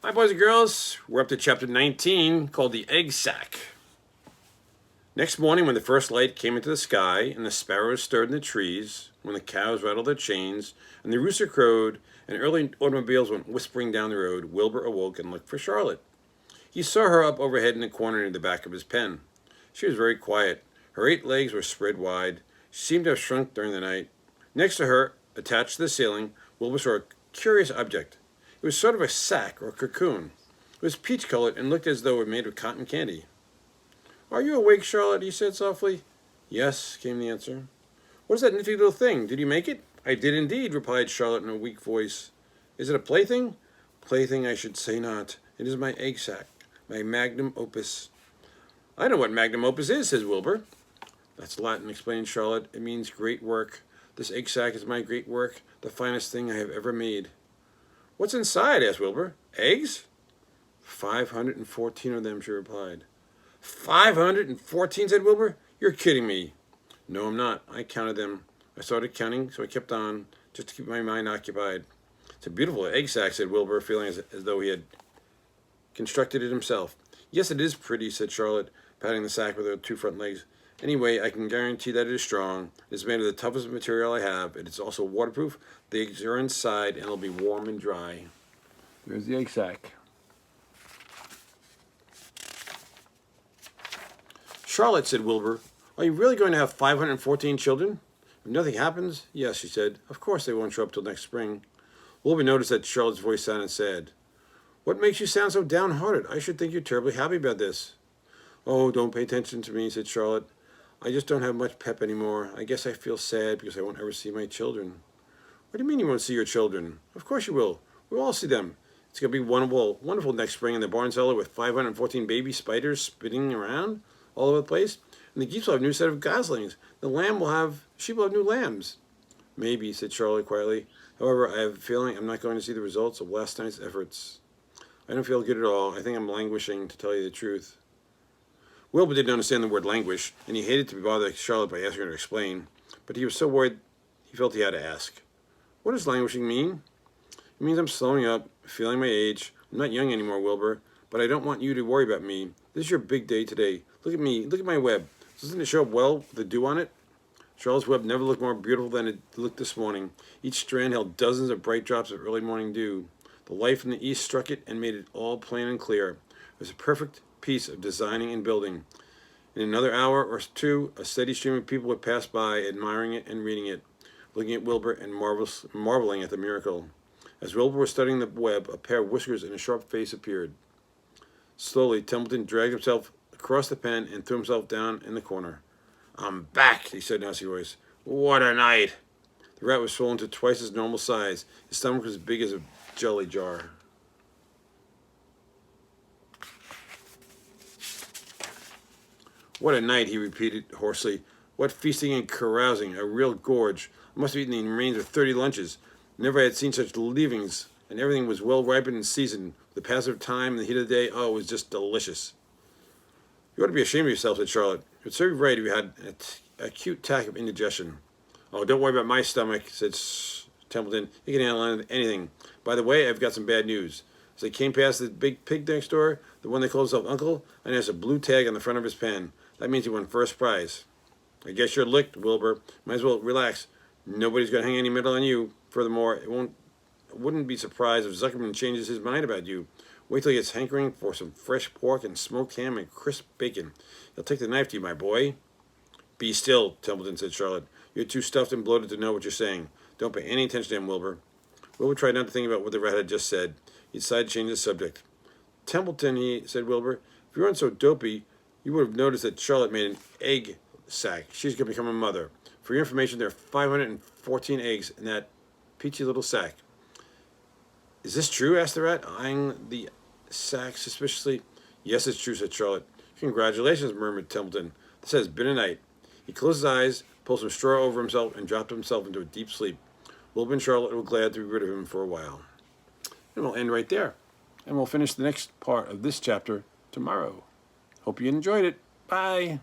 Hi, boys and girls. We're up to chapter 19, called The Egg Sack. Next morning, when the first light came into the sky, and the sparrows stirred in the trees, when the cows rattled their chains, and the rooster crowed, and early automobiles went whispering down the road, Wilbur awoke and looked for Charlotte. He saw her up overhead in the corner near the back of his pen. She was very quiet. Her 8 legs were spread wide. She seemed to have shrunk during the night. Next to her, attached to the ceiling, Wilbur saw a curious object. It was sort of a sack or cocoon. It was peach-colored and looked as though it were made of cotton candy. "Are you awake, Charlotte?" he said softly. "Yes," came the answer. "What is that nifty little thing? Did you make it?" "I did indeed," replied Charlotte in a weak voice. "Is it a plaything?" "Plaything, I should say not. It is my egg sack, my magnum opus." "I know what magnum opus is," says Wilbur. "That's Latin," explained Charlotte. "It means great work. This egg sack is my great work, the finest thing I have ever made." "What's inside?" asked Wilbur. "Eggs?" 514 of them, she replied. 514, said Wilbur. "You're kidding me." "No, I'm not. I counted them. I started counting, so I kept on, just to keep my mind occupied." "It's a beautiful egg sack," said Wilbur, feeling as though he had constructed it himself. "Yes, it is pretty," said Charlotte, patting the sack with her 2 front legs. "Anyway, I can guarantee that it is strong. It is made of the toughest material I have. It is also waterproof. The eggs are inside, and it'll be warm and dry." There's the egg sack. "Charlotte," said Wilbur, "are you really going to have 514 children?" "If nothing happens, yes," she said. "Of course they won't show up till next spring." Wilbur noticed that Charlotte's voice sounded sad. "What makes you sound so downhearted? I should think you're terribly happy about this." "Oh, don't pay attention to me," said Charlotte. "I just don't have much pep anymore. I guess I feel sad because I won't ever see my children." "What do you mean you won't see your children?" "Of course you will. We'll all see them. It's going to be wonderful, wonderful next spring in the barn cellar with 514 baby spiders spinning around all over the place. And the geese will have a new set of goslings. Sheep will have new lambs." "Maybe," said Charlotte quietly. "However, I have a feeling I'm not going to see the results of last night's efforts. I don't feel good at all. I think I'm languishing, to tell you the truth." Wilbur didn't understand the word languish, and he hated to bother Charlotte by asking her to explain. But he was so worried he felt he had to ask. "What does languishing mean?" "It means I'm slowing up, feeling my age. I'm not young anymore, Wilbur, but I don't want you to worry about me. This is your big day today. Look at me. Look at my web. Doesn't it show up well with the dew on it?" Charlotte's web never looked more beautiful than it looked this morning. Each strand held dozens of bright drops of early morning dew. The light from the east struck it and made it all plain and clear. It was a perfect piece of designing and building. In another hour or 2, a steady stream of people would pass by, admiring it and reading it, looking at Wilbur and marveling at the miracle. As Wilbur was studying the web, a pair of whiskers and a sharp face appeared. Slowly, Templeton dragged himself across the pen and threw himself down in the corner. "I'm back," he said in a husky voice. "What a night!" The rat was swollen to twice his normal size. His stomach was as big as a jelly jar. "What a night," he repeated hoarsely. "What feasting and carousing, a real gorge. I must have eaten the remains of 30 lunches. Never had seen such leavings, and everything was well ripened and seasoned. The passage of time and the heat of the day, oh, it was just delicious." "You ought to be ashamed of yourself," said Charlotte. "It would serve you right if you had an acute attack of indigestion." "Oh, don't worry about my stomach," said Templeton. "You can handle anything. By the way, I've got some bad news. As I came past the big pig next door, the one that calls himself Uncle, I noticed a blue tag on the front of his pen. That means he won first prize." "I guess you're licked, Wilbur. Might as well relax. Nobody's going to hang any medal on you. Furthermore, I wouldn't be surprised if Zuckerman changes his mind about you. Wait till he gets hankering for some fresh pork and smoked ham and crisp bacon. He'll take the knife to you, my boy." "Be still," Templeton said Charlotte. "You're too stuffed and bloated to know what you're saying. Don't pay any attention to him, Wilbur." Wilbur tried not to think about what the rat had just said. He decided to change the subject. "Templeton," said Wilbur, "if you weren't so dopey, you would have noticed that Charlotte made an egg sack. She's going to become a mother. For your information, there are 514 eggs in that peachy little sack." "Is this true?" asked the rat, eyeing the sack suspiciously. "Yes, it's true," said Charlotte. "Congratulations," murmured Templeton. "This has been a night." He closed his eyes, pulled some straw over himself, and dropped himself into a deep sleep. Wilbur and Charlotte were glad to be rid of him for a while. And we'll end right there. And we'll finish the next part of this chapter tomorrow. Hope you enjoyed it. Bye.